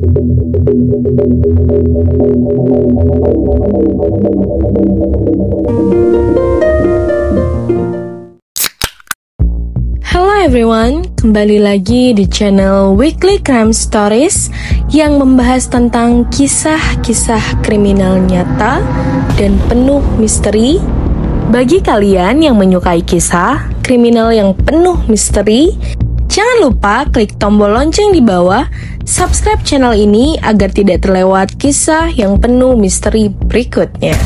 Hello everyone, kembali lagi di channel Weekly Crime Stories yang membahas tentang kisah-kisah kriminal nyata dan penuh misteri. Bagi kalian yang menyukai kisah kriminal yang penuh misteri, jangan lupa klik tombol lonceng di bawah, subscribe channel ini agar tidak terlewat kisah yang penuh misteri berikutnya.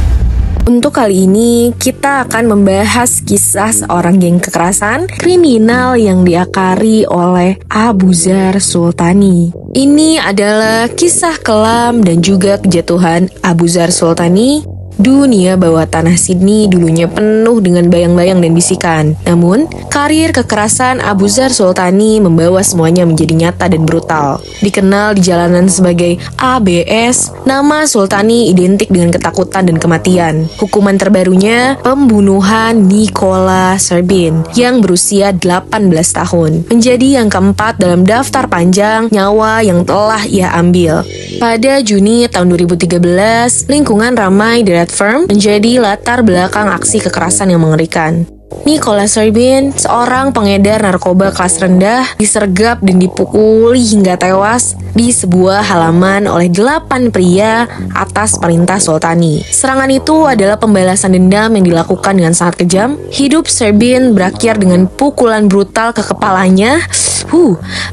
Untuk kali ini, kita akan membahas kisah seorang geng kekerasan kriminal yang diakari oleh Abu Zar Sultani. Ini adalah kisah kelam dan juga kejatuhan Abu Zar Sultani. Dunia bawah tanah Sydney dulunya penuh dengan bayang-bayang dan bisikan. Namun, karir kekerasan Abu Zar Sultani membawa semuanya menjadi nyata dan brutal. Dikenal di jalanan sebagai ABS, nama Sultani identik dengan ketakutan dan kematian. Hukuman terbarunya, pembunuhan Nikola Serbin yang berusia 18 tahun. Menjadi yang keempat dalam daftar panjang nyawa yang telah ia ambil. Pada Juni tahun 2013, lingkungan ramai di Red Firm menjadi latar belakang aksi kekerasan yang mengerikan. Nikola Serbin, seorang pengedar narkoba kelas rendah, disergap dan dipukuli hingga tewas di sebuah halaman oleh 8 pria atas perintah Sultani. Serangan itu adalah pembalasan dendam yang dilakukan dengan sangat kejam. Hidup Serbin berakhir dengan pukulan brutal ke kepalanya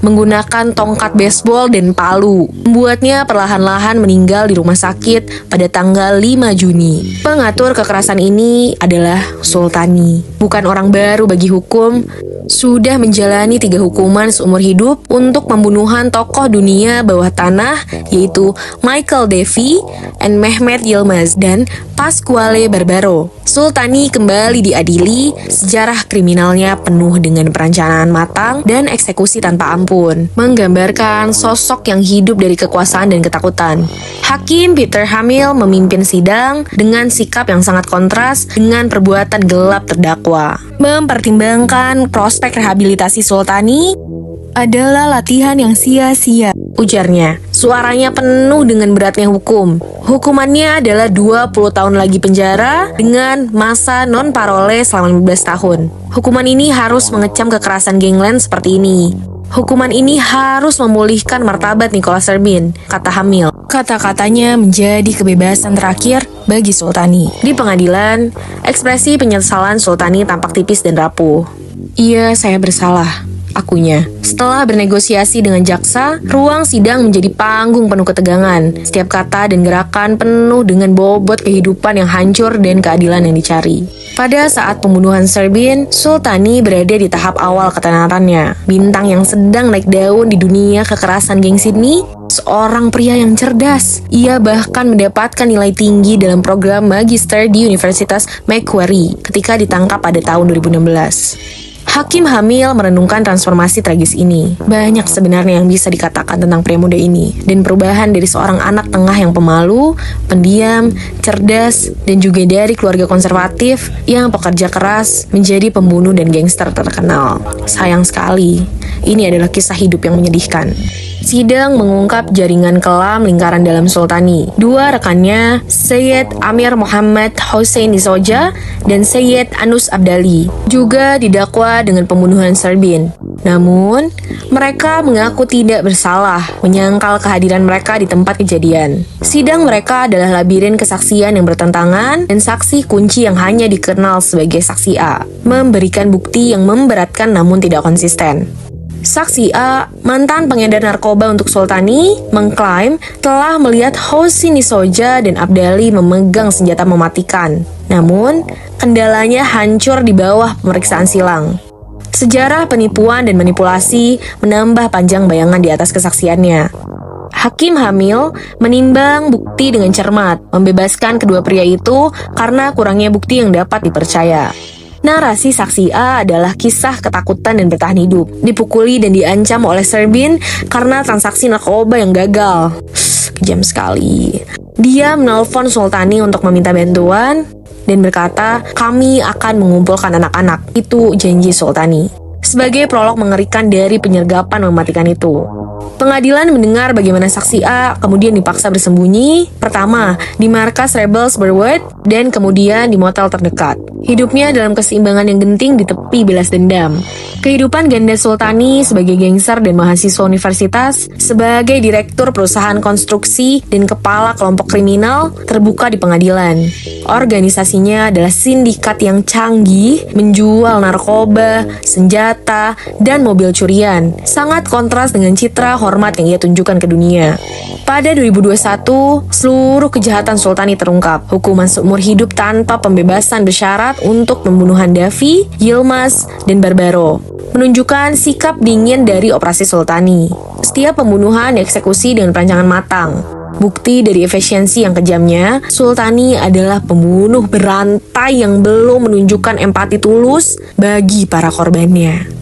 menggunakan tongkat baseball dan palu, membuatnya perlahan-lahan meninggal di rumah sakit pada tanggal 5 Juni. Pengatur kekerasan ini adalah Sultani, bukan orang baru bagi hukum. Sudah menjalani 3 hukuman seumur hidup untuk pembunuhan tokoh dunia bawah tanah, yaitu Michael Davey, Mehmet Yilmaz, dan Pasquale Barbaro. Sultani kembali diadili, sejarah kriminalnya penuh dengan perencanaan matang dan eksekusi tanpa ampun, menggambarkan sosok yang hidup dari kekuasaan dan ketakutan. Hakim Peter Hamil memimpin sidang dengan sikap yang sangat kontras dengan perbuatan gelap terdakwa. Mempertimbangkan prospek rehabilitasi Sultani adalah latihan yang sia-sia, ujarnya. Suaranya penuh dengan beratnya hukum. Hukumannya adalah 20 tahun lagi penjara dengan masa non-parole selama 15 tahun. Hukuman ini harus mengecam kekerasan gangland seperti ini. Hukuman ini harus memulihkan martabat Nikola Serbin, kata Hamil. Kata-katanya menjadi kebebasan terakhir bagi Sultani. Di pengadilan, ekspresi penyesalan Sultani tampak tipis dan rapuh. Iya, saya bersalah, akunya. Setelah bernegosiasi dengan jaksa, ruang sidang menjadi panggung penuh ketegangan. Setiap kata dan gerakan penuh dengan bobot kehidupan yang hancur dan keadilan yang dicari. Pada saat pembunuhan Serbin, Sultani berada di tahap awal ketenarannya. Bintang yang sedang naik daun di dunia kekerasan geng Sydney, seorang pria yang cerdas. Ia bahkan mendapatkan nilai tinggi dalam program magister di Universitas Macquarie ketika ditangkap pada tahun 2016. Hakim Hamil merenungkan transformasi tragis ini. Banyak sebenarnya yang bisa dikatakan tentang pria muda ini, dan perubahan dari seorang anak tengah yang pemalu, pendiam, cerdas, dan juga dari keluarga konservatif yang pekerja keras menjadi pembunuh dan gangster terkenal. Sayang sekali, ini adalah kisah hidup yang menyedihkan. Sidang mengungkap jaringan kelam lingkaran dalam Sultani. 2 rekannya, Syed Amir Muhammad Hossein Nisoja dan Syed Anus Abdali, juga didakwa dengan pembunuhan Serbin. Namun, mereka mengaku tidak bersalah, menyangkal kehadiran mereka di tempat kejadian. Sidang mereka adalah labirin kesaksian yang bertentangan dan saksi kunci yang hanya dikenal sebagai saksi A, memberikan bukti yang memberatkan namun tidak konsisten. Saksi A, mantan pengedar narkoba untuk Sultani, mengklaim telah melihat Hossein Nisoja dan Abdali memegang senjata mematikan. Namun, kendalanya hancur di bawah pemeriksaan silang. Sejarah penipuan dan manipulasi menambah panjang bayangan di atas kesaksiannya. Hakim Hamil menimbang bukti dengan cermat, membebaskan kedua pria itu karena kurangnya bukti yang dapat dipercaya. Narasi saksi A adalah kisah ketakutan dan bertahan hidup. Dipukuli dan diancam oleh Serbin karena transaksi narkoba yang gagal. Kejam sekali. Dia menelpon Sultani untuk meminta bantuan dan berkata, "Kami akan mengumpulkan anak-anak." Itu janji Sultani. Sebagai prolog mengerikan dari penyergapan mematikan itu. Pengadilan mendengar bagaimana saksi A kemudian dipaksa bersembunyi, pertama di markas Rebels Berwood dan kemudian di motel terdekat. Hidupnya dalam keseimbangan yang genting di tepi balas dendam. Kehidupan Ganda Sultani sebagai gangster dan mahasiswa universitas, sebagai direktur perusahaan konstruksi dan kepala kelompok kriminal terbuka di pengadilan. Organisasinya adalah sindikat yang canggih, menjual narkoba, senjata, dan mobil curian. Sangat kontras dengan citra hormat yang ia tunjukkan ke dunia. Pada 2021, seluruh kejahatan Sultani terungkap. Hukuman seumur hidup tanpa pembebasan bersyarat untuk pembunuhan Davi, Yilmaz, dan Barbaro menunjukkan sikap dingin dari operasi Sultani. Setiap pembunuhan dieksekusi dengan perancangan matang. Bukti dari efisiensi yang kejamnya, Sultani adalah pembunuh berantai yang belum menunjukkan empati tulus bagi para korbannya.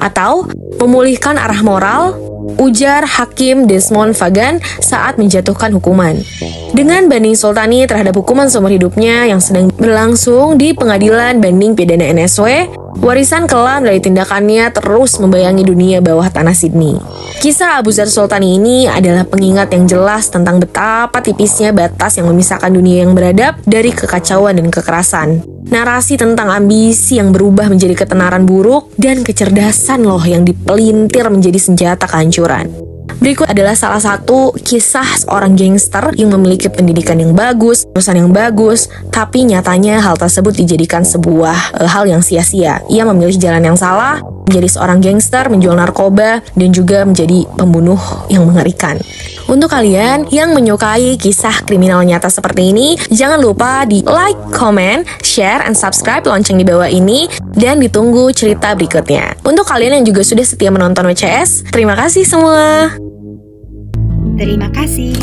Atau memulihkan arah moral, ujar Hakim Desmond Fagan saat menjatuhkan hukuman. Dengan banding Sultani terhadap hukuman seumur hidupnya yang sedang berlangsung di Pengadilan Banding Pidana NSW, warisan kelam dari tindakannya terus membayangi dunia bawah tanah Sydney. Kisah Abu Zar Sultani ini adalah pengingat yang jelas tentang betapa tipisnya batas yang memisahkan dunia yang beradab dari kekacauan dan kekerasan. Narasi tentang ambisi yang berubah menjadi ketenaran buruk dan kecerdasan yang dipelintir menjadi senjata kehancuran. Berikut adalah salah satu kisah seorang gangster yang memiliki pendidikan yang bagus, perusahaan yang bagus, tapi nyatanya hal tersebut dijadikan sebuah hal yang sia-sia. Ia memilih jalan yang salah, menjadi seorang gangster, menjual narkoba, dan juga menjadi pembunuh yang mengerikan. Untuk kalian yang menyukai kisah kriminal nyata seperti ini, jangan lupa di like, comment, share, and subscribe lonceng di bawah ini, dan ditunggu cerita berikutnya. Untuk kalian yang juga sudah setia menonton WCS, terima kasih semua. Terima kasih.